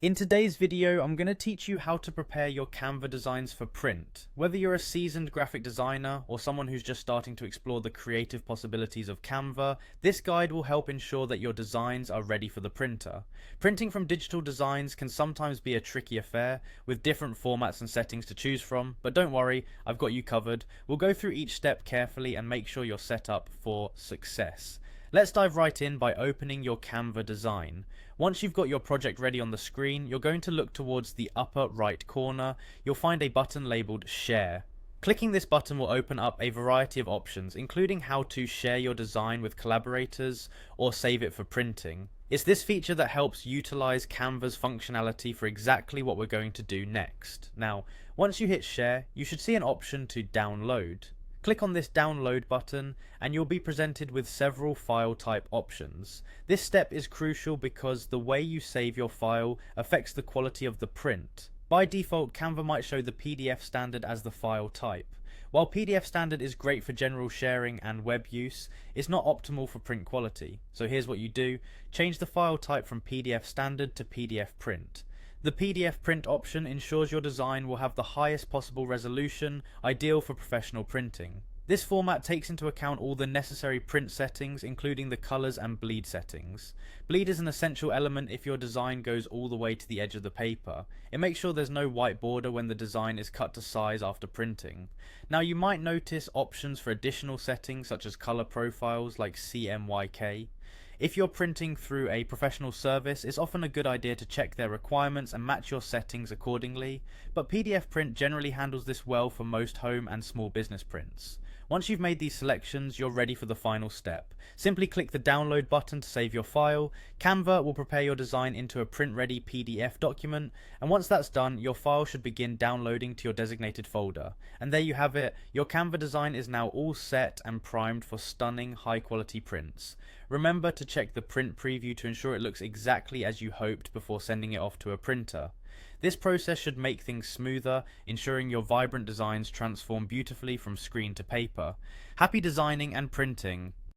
In today's video, I'm going to teach you how to prepare your Canva designs for print. Whether you're a seasoned graphic designer or someone who's just starting to explore the creative possibilities of Canva, this guide will help ensure that your designs are ready for the printer. Printing from digital designs can sometimes be a tricky affair, with different formats and settings to choose from, but don't worry, I've got you covered. We'll go through each step carefully and make sure you're set up for success. Let's dive right in by opening your Canva design. Once you've got your project ready on the screen, you're going to look towards the upper right corner. You'll find a button labeled Share. Clicking this button will open up a variety of options, including how to share your design with collaborators or save it for printing. It's this feature that helps utilize Canva's functionality for exactly what we're going to do next. Now, once you hit Share, you should see an option to download. Click on this download button and you'll be presented with several file type options. This step is crucial because the way you save your file affects the quality of the print. By default, Canva might show the PDF standard as the file type. While PDF standard is great for general sharing and web use, it's not optimal for print quality. So here's what you do: change the file type from PDF standard to PDF print. The PDF print option ensures your design will have the highest possible resolution, ideal for professional printing. This format takes into account all the necessary print settings, including the colors and bleed settings. Bleed is an essential element if your design goes all the way to the edge of the paper. It makes sure there's no white border when the design is cut to size after printing. Now, you might notice options for additional settings such as color profiles like CMYK. If you're printing through a professional service, it's often a good idea to check their requirements and match your settings accordingly, but PDF print generally handles this well for most home and small business prints. Once you've made these selections, you're ready for the final step. Simply click the download button to save your file. Canva will prepare your design into a print-ready PDF document, and once that's done, your file should begin downloading to your designated folder. And there you have it, your Canva design is now all set and primed for stunning high-quality prints. Remember to check the print preview to ensure it looks exactly as you hoped before sending it off to a printer. This process should make things smoother, ensuring your vibrant designs transform beautifully from screen to paper. Happy designing and printing!